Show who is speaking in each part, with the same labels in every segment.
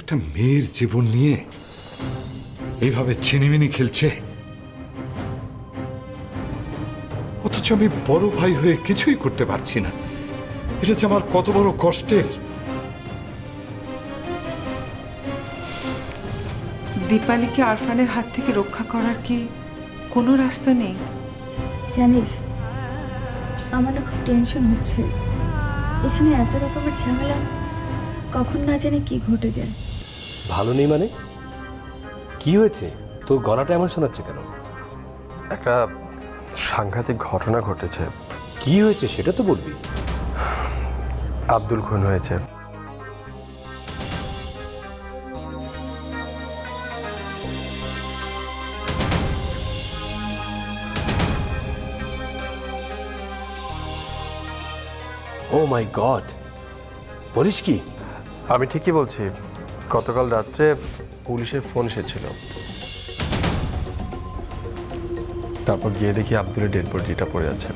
Speaker 1: একটা মেয়ের জীবন নিয়ে এইভাবে ছিনিমিনি খেলছে, অথচ আমি বড় ভাই হয়ে কিছুই করতে পারছি না। এটা যে আমার কত বড় কষ্টের।
Speaker 2: দীপালিকে আরফানের হাত থেকে রক্ষা করার কি কোনো রাস্তা নেই?
Speaker 3: জানিস, আমার না খুব টেনশন হচ্ছে। এখানে এত রকমের ঝামেলা, কখন না জানি কি ঘটে যায়।
Speaker 4: ভালো নেই মানে? কি হয়েছে? তোর গলাটা এমন শোনাচ্ছে কেন?
Speaker 5: একটা সাংঘাতিক ঘটনা ঘটেছে।
Speaker 4: কি হয়েছে সেটা তো বলবি।
Speaker 5: আব্দুল খুন হয়েছে।
Speaker 4: ও মাই গড, বলিস কি?
Speaker 5: আমি ঠিকই বলছি। গতকাল রাত্রে পুলিশের ফোন এসেছিল, তারপর গিয়ে দেখি আব্দুলের ডেড বডিটা পড়ে আছে।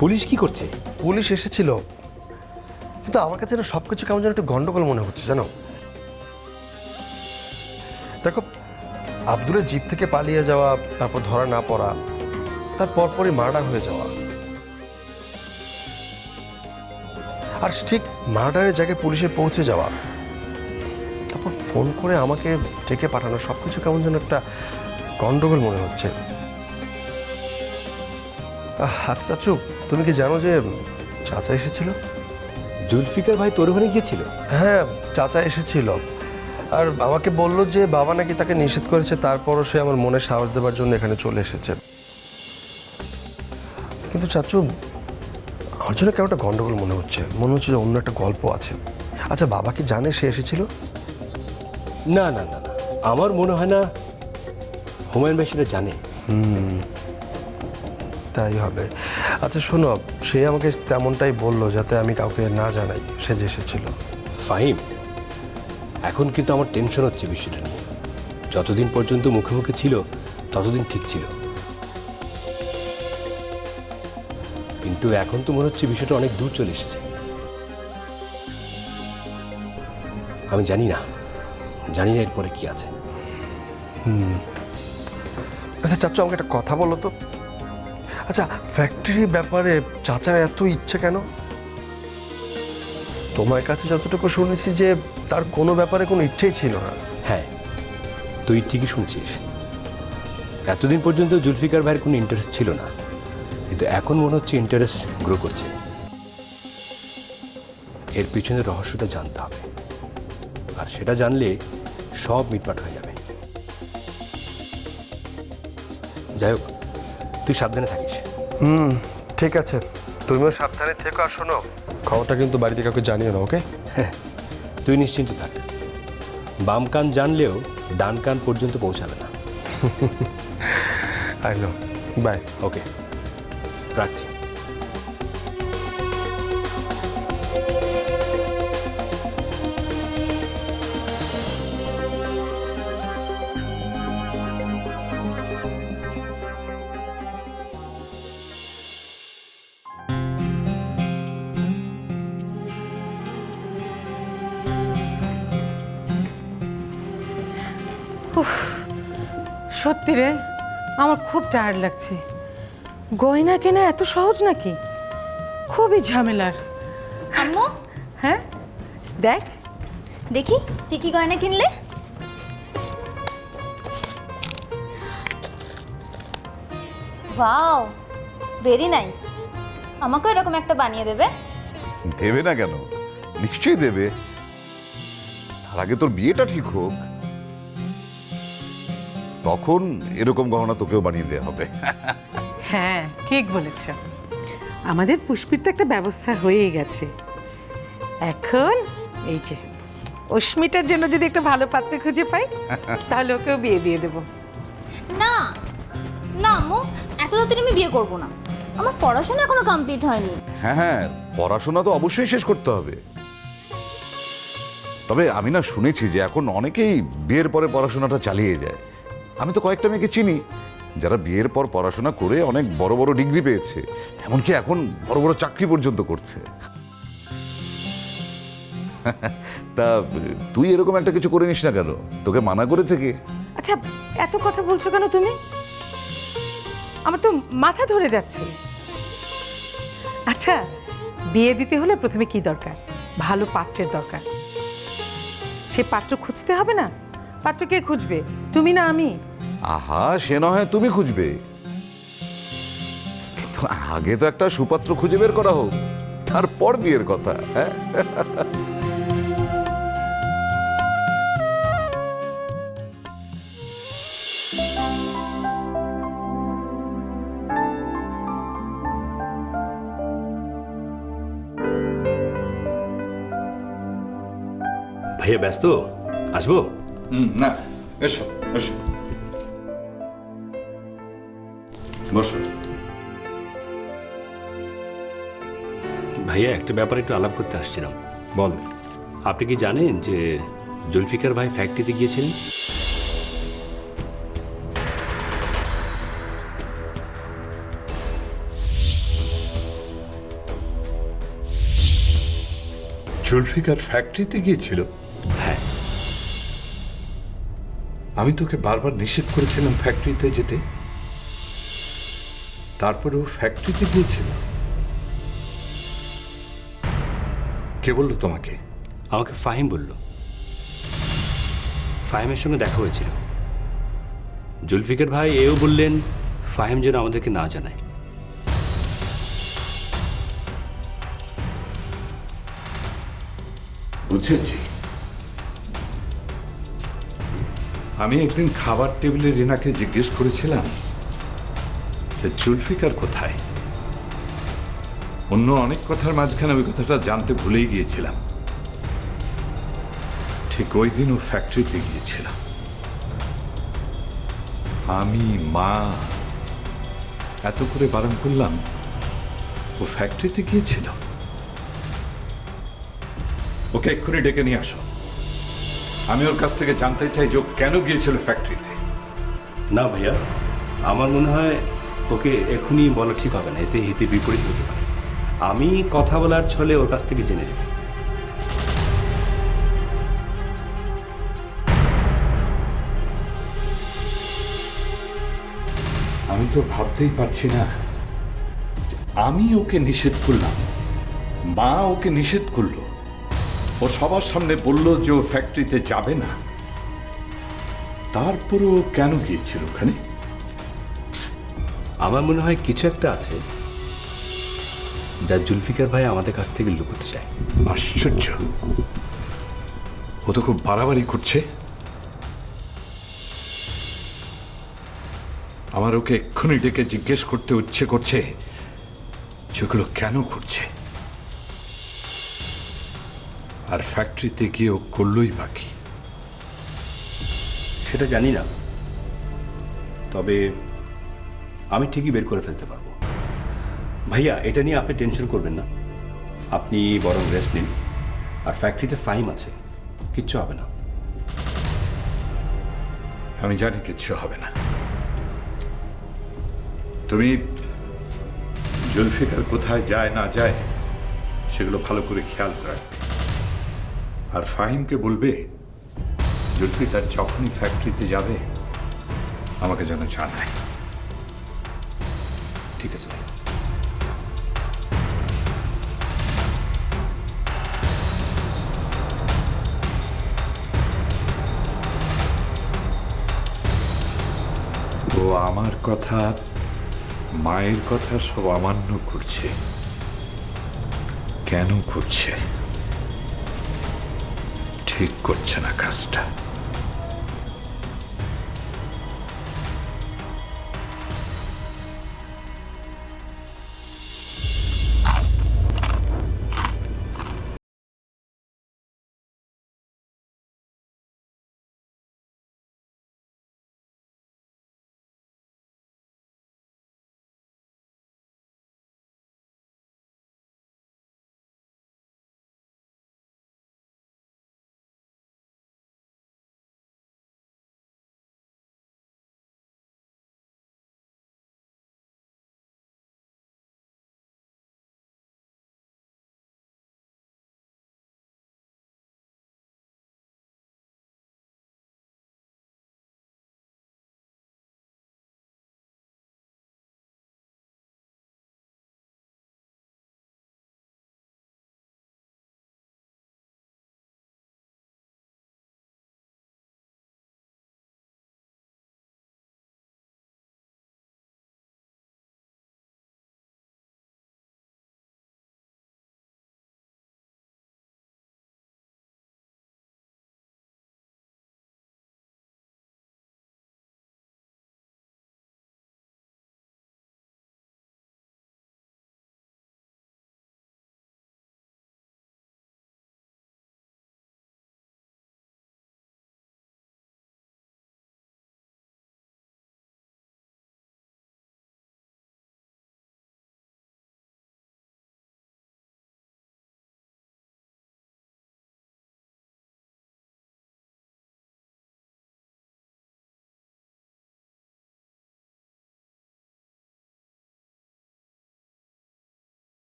Speaker 4: পুলিশ কি করছে?
Speaker 5: পুলিশ এসেছিল, কিন্তু আমার কাছে না সবকিছু কেমন যেন একটু গন্ডগোল মনে হচ্ছে জানো। দেখো, আব্দুলের জিপ থেকে পালিয়ে যাওয়া, তারপর ধরা না পড়া, তার পরপরই মার্ডার হয়ে যাওয়া, আর ঠিক মার্ডারের জায়গায় পুলিশে পৌঁছে যাওয়া, তারপর ফোন করে আমাকে ডেকে পাঠানো, সবকিছু কেমন যেন একটা গন্ডগোল মনে হচ্ছে। আচ্ছা চাচু, তুমি কি জানো যে চাচা এসেছিল?
Speaker 4: জুলফিকার ভাই তোর ওখানে গিয়েছিল?
Speaker 5: হ্যাঁ, চাচা এসেছিল, আর আমাকে বলল যে বাবা নাকি তাকে নিষেধ করেছে, তারপরও সে আমার মনে সাহস দেওয়ার জন্য এখানে চলে এসেছে। কিন্তু চাচু, আমার জন্য কেমন একটা গন্ডগোল মনে হচ্ছে যে অন্য একটা গল্প আছে। আচ্ছা, বাবা কি জানে সে এসেছিল?
Speaker 4: না না না না, আমার মনে হয় না হুমায়ুন ভাই সেটা জানে।
Speaker 5: তাই হবে। আচ্ছা শোনো, সে আমাকে তেমনটাই বললো, যাতে আমি কাউকে না জানাই সে যে এসেছিল।
Speaker 4: ফাহিম, এখন কিন্তু আমার টেনশন হচ্ছে বিষয়টা নিয়ে। যতদিন পর্যন্ত মুখে মুখে ছিল ততদিন ঠিক ছিল, কিন্তু এখন তো মনে হচ্ছে বিষয়টা অনেক দূর চলে এসেছে। আমি জানি না এরপরে কি আছে।
Speaker 5: আচ্ছা চাচু, আমাকে একটা কথা বলো তো। আচ্ছা, ফ্যাক্টরির ব্যাপারে চাচার এত ইচ্ছে কেন? তোমার কাছে যতটুকু শুনেছি যে তার কোনো ব্যাপারে কোনো ইচ্ছেই ছিল না।
Speaker 4: হ্যাঁ, তুই ঠিকই শুনছিস। এতদিন পর্যন্ত জুলফিকার ভাইয়ের কোনো ইন্টারেস্ট ছিল না, কিন্তু এখন মনে হচ্ছে ইন্টারেস্ট গ্রো করছে। এর পিছনে রহস্যটা জানতে হবে, আর সেটা জানলে সব মিটমাট হয়ে যাবে। যাই হোক, তুই সাবধানে থাকিস।
Speaker 5: ঠিক আছে, তুমিও সাবধানে থেকো। আর শোনো, খবরটা কিন্তু বাড়িতে কাউকে জানিও না, ওকে?
Speaker 4: হ্যাঁ, তুই নিশ্চিন্ত থাক। বাম কান জানলেও ডান কান পর্যন্ত পৌঁছাবে না।
Speaker 5: I know. বাই।
Speaker 4: ওকে, রাখছি।
Speaker 6: সত্যি রে, আমার খুব টায়ার্ড লাগছে। গয়না কেনা এত সহজ নাকি? খুবই ঝামেলার।
Speaker 7: আম্মু,
Speaker 6: হ্যাঁ দেখ
Speaker 7: দেখি কি কি গয়না কিনলে। Wow, very nice. আমাকেও এরকম একটা বানিয়ে দেবে?
Speaker 8: দেবে না কেন, নিশ্চয়ই দেবে। তার আগে তোর বিয়েটা ঠিক হোক, তখন এরকম গহনা তোকেও বানিয়ে দেওয়া হবে।
Speaker 6: হ্যাঁ ঠিক বলেছ। আমাদের পুষ্পির তো একটা ব্যবস্থা হয়েই গেছে। এখন এই যে অস্মিতার জন্য যদি একটা ভালো পাত্র খুঁজে পাই, তাহলে ওকেও বিয়ে দিয়ে দেবো।
Speaker 7: না না আম্মু, এত তাড়াতাড়ি আমি বিয়ে করব না। আমার পড়াশোনা এখনো কমপ্লিট হয়নি।
Speaker 8: হ্যাঁ হ্যাঁ, পড়াশোনা তো অবশ্যই শেষ করতে হবে। তবে আমি না শুনেছি যে এখন অনেকেই বিয়ের পরে পড়াশোনাটা চালিয়ে যায়। আমি তো কয়েকটা মেয়েকে চিনি যারা বিয়ের পর পড়াশোনা করে অনেক বড় বড় ডিগ্রি পেয়েছে, এমনকি এখন বড় বড় চাকরি পর্যন্ত করছে। তা তুই এরকম একটা কিছু করে নিস না কেন? তোকে মানা করেছে কি?
Speaker 6: আচ্ছা, এত কথা বলছো কেন তুমি? আমার তো মাথা ধরে যাচ্ছে। আচ্ছা, বিয়ে দিতে হলে প্রথমে কি দরকার? ভালো পাত্রের দরকার। সে পাত্র খুঁজতে হবে না? পাত্র কে খুঁজবে, তুমি না আমি?
Speaker 8: আহা, সে না হয় তুমি খুঁজবে, কিন্তু আগে তো একটা সুপাত্র খুঁজে বের করা হোক, তারপর বিয়ের কথা। হ্যাঁ,
Speaker 4: ভাইয়া ব্যস্ত, আসবো?
Speaker 1: না, এসো এসো, বসো।
Speaker 4: ভাইয়া, একটা ব্যাপারে একটু আলাপ করতে আসছিলাম।
Speaker 1: বলো।
Speaker 4: আপনি কি জানেন যে জুলফিকার ভাই ফ্যাক্টরিতে গিয়েছিলেন?
Speaker 1: জুলফিকার ফ্যাক্টরিতে গিয়েছিল?
Speaker 4: হ্যাঁ।
Speaker 1: আমি তোকে বারবার নিষেধ করেছিলাম ফ্যাক্টরিতে যেতে, তারপরেও ফ্যাক্টরিতে গিয়েছিল। কে বললো তোমাকে?
Speaker 4: আমাকে ফাহিম বলল। ফাহিমের সঙ্গে দেখা হয়েছিল। জুলফিকার ভাই এও বললেন ফাহিম যেন আমাদেরকে না জানায়।
Speaker 1: বুঝেছি। আমি একদিন খাবার টেবিলে রিনাকে জিজ্ঞেস করেছিলাম যে জুলফিকার কোথায়। অন্য অনেক কথার মাঝখানে ওই কথাটা জানতে ভুলেই গিয়েছিলাম। ঠিক ওই দিন ও ফ্যাক্টরিতে গিয়েছিল। আমি, মা এত করে বারণ করলাম, ও ফ্যাক্টরিতে গিয়েছিল। ওকে এক্ষুনি ডেকে নিয়ে আসো। আমি ওর কাছ থেকে জানতে চাই যে ও কেন গিয়েছিল ফ্যাক্টরিতে।
Speaker 4: না ভাইয়া, আমার মনে হয় ওকে এখনই বলা ঠিক হবে না, এতে হিতে বিপরীত হতে পারে। আমি কথা বলার ছলে ওর কাছ থেকে জেনে নেব।
Speaker 1: আমি তো ভাবতেই পারছি না যে আমি ওকে নিষেধ করলাম, মা ওকে নিষেধ করলো, ও সবার সামনে বলল যে ও ফ্যাক্টরিতে যাবে না, তারপরে ও কেন গিয়েছিল ওখানে?
Speaker 4: আমার মনে হয় কিছু একটা আছে যা জুলফিকার ভাই আমাদের কাছ থেকে লুকোতে চায়।
Speaker 1: আশ্চর্য, ও তো খুব বাড়াবাড়ি করছে। আমার ওকে এক্ষুনি ডেকে জিজ্ঞেস করতে ইচ্ছে করছে যেগুলো কেন করছে। আর ফ্যাক্টরিতে গিয়ে ও করলই বাকি।
Speaker 4: সেটা জানি না, তবে আমি ঠিকই বের করে ফেলতে পারবো। ভাইয়া, এটা নিয়ে আপনি টেনশন করবেন না, আপনি বরং রেস্ট নিন। আর ফ্যাক্টরিতে ফাহিম আছে, কিচ্ছু হবে না।
Speaker 1: আমি জানি কিচ্ছু হবে না। তুমি জুলফিকার কোথায় যায় না যায় সেগুলো ভালো করে খেয়াল রাখবে। আর ফাহিমকে বলবে জুলফিকার যখনই ফ্যাক্টরিতে যাবে আমাকে যেন জানায়।
Speaker 4: ঠিক আছে ভাইয়া।
Speaker 1: ও আমার কথা, মায়ের কথা সব অমান্য করছে। কেন করছে? ঠিক করছে না কাজটা।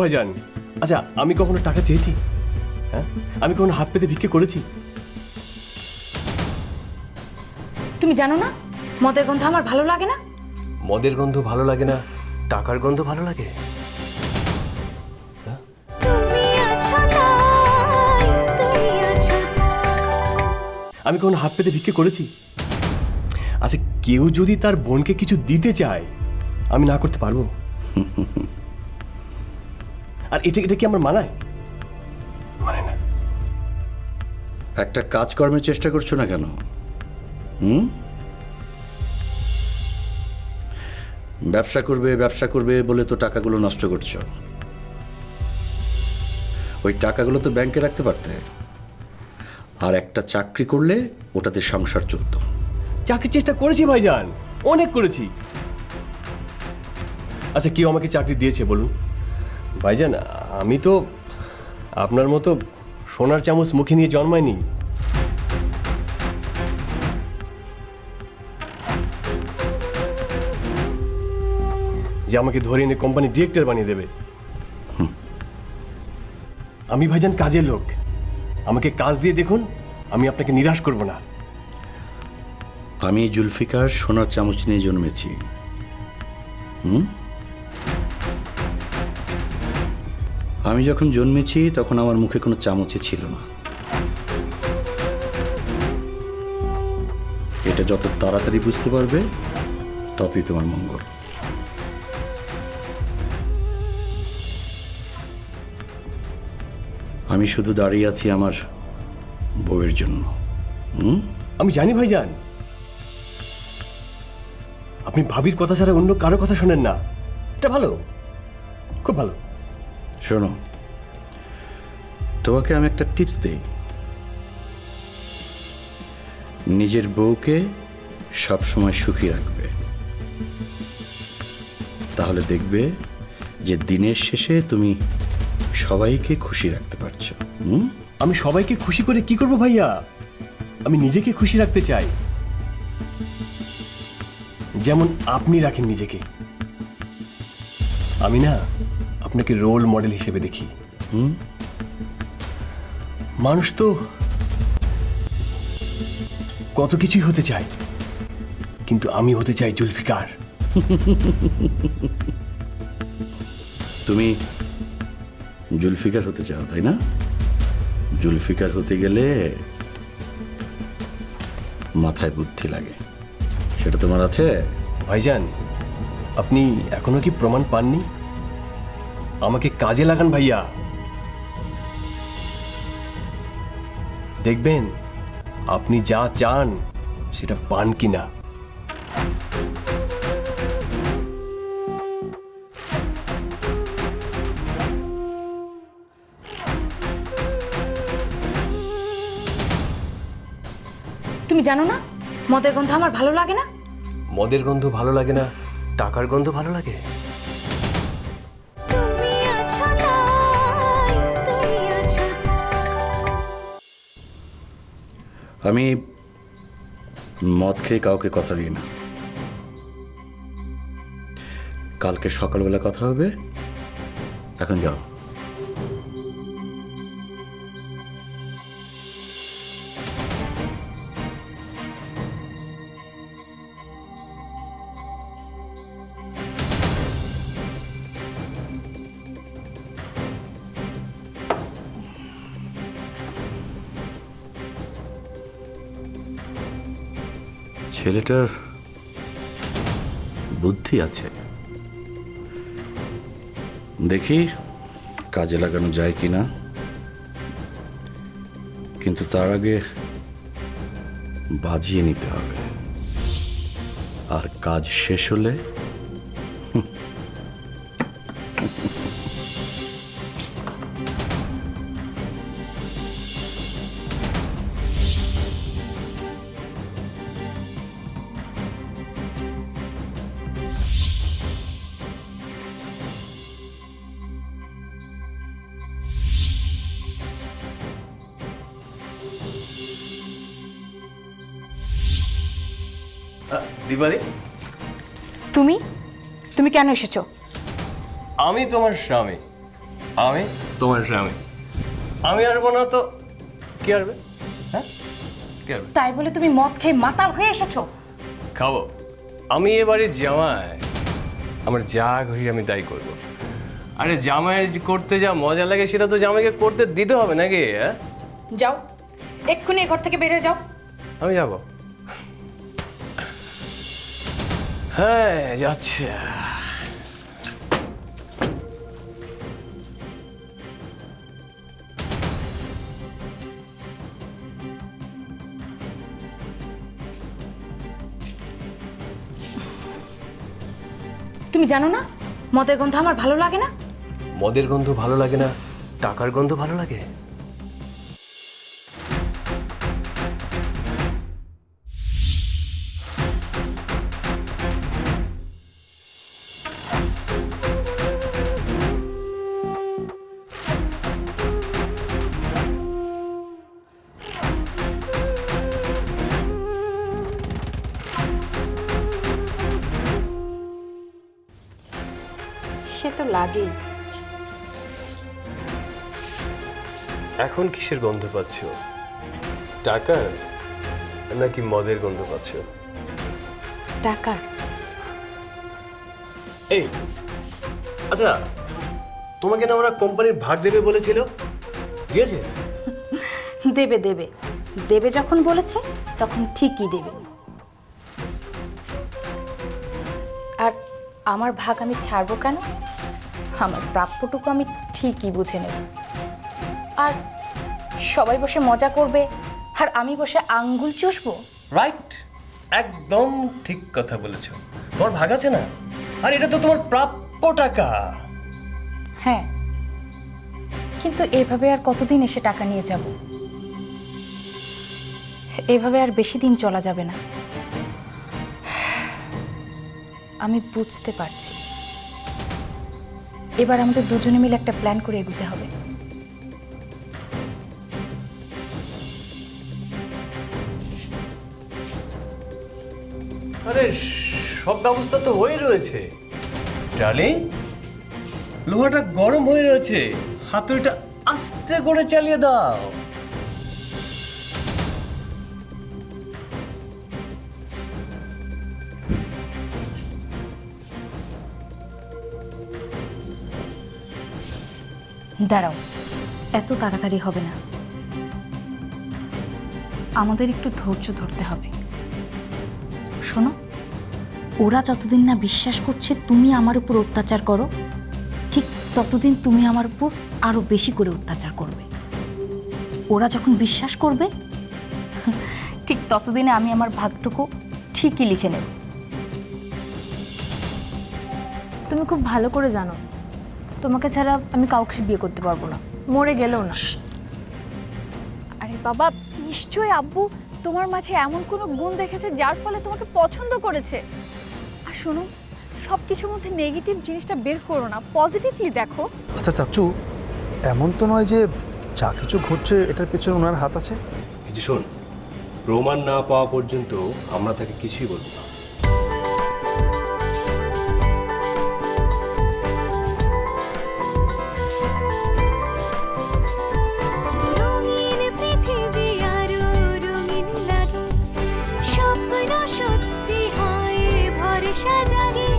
Speaker 9: ভাইজান, আচ্ছা আমি কখনো টাকা চেয়েছি? হ্যাঁ, আমি কখনো হাত পেতে ভিক্ষে করেছি?
Speaker 3: তুমি জানো না মদের গন্ধ আমার ভালো লাগে না?
Speaker 9: মদের গন্ধ ভালো লাগে না, টাকার গন্ধ ভালো লাগে? আমি কখনো হাত পেতে ভিক্ষে করেছি? আচ্ছা কেউ যদি তার বোনকে কিছু দিতে চায়, আমি না করতে পারবো? আর এটা কি আমার মানায়? মানে না।
Speaker 10: একটা কাজকর্মের চেষ্টা করছো না কেন? ব্যবসা করবে বলে তো টাকাগুলো নষ্ট করছো। ওই টাকাগুলো তো ব্যাংকে রাখতে পারতে, আর একটা চাকরি করলে ওটাতে সংসার চলতো।
Speaker 9: চাকরির চেষ্টা করেছি ভাইজান, অনেক করেছি। আচ্ছা কেউ আমাকে চাকরি দিয়েছে বলুন? ভাইজান আমি তো আপনার মতো সোনার চামচ মুখে নিয়ে জন্মাইনি। যে আমাকে ধরে এনে কোম্পানির ডিরেক্টর বানিয়ে দেবে। আমি ভাইজান কাজের লোক, আমাকে কাজ দিয়ে দেখুন, আমি আপনাকে নিরাশ করব না।
Speaker 10: আমি জুলফিকার সোনার চামচ নিয়ে জন্মেছি। আমি যখন জন্মেছি তখন আমার মুখে কোনো চামচে ছিল না। এটা যত তাড়াতাড়ি বুঝতে পারবে ততই তোমার মঙ্গল। আমি শুধু দাঁড়িয়ে আছি আমার বউয়ের জন্য।
Speaker 9: আমি জানি ভাইজান, আপনি ভাবির কথা ছাড়া অন্য কারো কথা শোনেন না। এটা ভালো, খুব ভালো।
Speaker 10: শোনো, তোমাকে আমি একটা টিপস দেই। নিজের বউকে সবসময় সুখী রাখবে, তাহলে দেখবে যে দিনের শেষে তুমি সবাইকে খুশি রাখতে পারছো।
Speaker 9: আমি সবাইকে খুশি করে কি করব ভাইয়া? আমি নিজেকে খুশি রাখতে চাই, যেমন আপনি রাখেন নিজেকে। আমি না আপনাকে রোল মডেল হিসেবে দেখি। মানুষ তো কত কিছুই হতে চায়, কিন্তু আমি হতে চাই জুলফিকার।
Speaker 10: তুমি জুলফিকার হতে চাও, তাই না? জুলফিকার হতে গেলে মাথায় বুদ্ধি লাগে, সেটা তোমার আছে?
Speaker 9: ভাইজান আপনি এখনো কি প্রমাণ পাননি? আমাকে কাজে লাগান ভাইয়া, দেখবেন আপনি যা চান সেটা পান কিনা।
Speaker 3: তুমি জানো না মদের গন্ধ আমার ভালো লাগে না?
Speaker 9: মদের গন্ধ ভালো লাগে না, টাকার গন্ধ ভালো লাগে?
Speaker 10: আমি মদ খেয়ে কাউকে কথা দিই না। কালকে সকালবেলা কথা হবে, এখন যাও। ছেলেটার বুদ্ধি আছে, দেখি কাজে লাগানো যায় কিনা। কিন্তু তার আগে বাজিয়ে নিতে হবে, আর কাজ শেষ হলে
Speaker 9: দিবালি,
Speaker 3: তুমি তুমি কেন এসেছো?
Speaker 9: আমি তোমার স্বামী, আমি তোমার স্বামী, আমি আসবো না তো কি আসবে? হ্যাঁ, কি আসবে?
Speaker 7: তাই বলে তুমি মদ খেয়ে মাতাল হয়ে এসেছো?
Speaker 9: খাবো, আমি এবারে জামাই, আমার যা খুশি আমি তাই করবো। আরে জামাই করতে যা মজা লাগে সেটা তো জামাইকে করতে দিতে হবে নাকি? হ্যাঁ,
Speaker 7: যাও, এক্ষুনি ঘর থেকে বের হয়ে যাও।
Speaker 9: আমি যাবো। হ্যাঁ, যাচ্ছে।
Speaker 7: তুমি জানো না মদের গন্ধ আমার ভালো লাগে না?
Speaker 9: মদের গন্ধ ভালো লাগে না, টাকার গন্ধ ভালো লাগে।
Speaker 7: সে তো লাগেই।
Speaker 9: এখন কিসের গন্ধ পাচ্ছ? টাকার নাকি মদের গন্ধ পাচ্ছ?
Speaker 7: টাকার।
Speaker 9: এই আচ্ছা, তোমাকে না ওরা কোম্পানির ভাগ দেবে বলেছিল, দিয়েছে?
Speaker 7: দেবে দেবে দেবে, যখন বলেছে তখন ঠিকই দেবে। আর আমার ভাগ আমি ছাড়বো কেন? আমার প্রাপ্যটুকু আমি ঠিকই বুঝে নেব। আর সবাই বসে মজা করবে আর আমি বসে আঙ্গুল চুষবো।
Speaker 9: রাইট, একদম ঠিক কথা বলেছো। তোমার ভাগ আছে না, আর এটা তো তোমার প্রাপ্য টাকা।
Speaker 7: হ্যাঁ, কিন্তু এভাবে আর কতদিন এসে টাকা নিয়ে যাব? এভাবে আর বেশি দিন চলা যাবে না। আমি বুঝতে পারছি, এবার আমাদের দুজনে মিলে একটা প্ল্যান করে এগোতে হবে।
Speaker 9: আরে সব ব্যবস্থা তো হয়ে রয়েছে ডার্লিং, লোহাটা গরম হয়ে রয়েছে, হাতুড়িটা আস্তে করে চালিয়ে দাও।
Speaker 7: দাঁড়াও, এত তাড়াতাড়ি হবে না, আমাদের একটু ধৈর্য ধরতে হবে। শোনো, ওরা যতদিন না বিশ্বাস করছে তুমি আমার উপর অত্যাচার করো, ঠিক ততদিন তুমি আমার উপর আরো বেশি করে অত্যাচার করবে। ওরা যখন বিশ্বাস করবে, ঠিক ততদিনে আমি আমার ভাগটুকু ঠিকই লিখে নেব।
Speaker 3: তুমি খুব ভালো করে জানো তোমাকে ছাড়া আমি কাউকে বিয়ে করতে পারবো না, মরে গেলেও না।
Speaker 11: আরে বাবা, নিশ্চয়ই আব্বু তোমার মাঝে এমন কোনো গুণ দেখেছে যার ফলে তোমাকে পছন্দ করেছে। আর শোনো, সব কিছুর মধ্যে নেগেটিভ জিনিসটা বের করো না, পজিটিভলি দেখো।
Speaker 5: আচ্ছা চাচু, এমন তো নয় যে যা কিছু ঘটছে এটার পেছনে ওনার হাত আছে।
Speaker 4: এই যে শোন, প্রমাণ না পাওয়া পর্যন্ত আমরা তাকে কিছুই বলবো না।
Speaker 12: রঙিন পৃথিবী আরো রঙিন লাগে, স্বপ্ন সত্যি হয় ভরসা জাগে।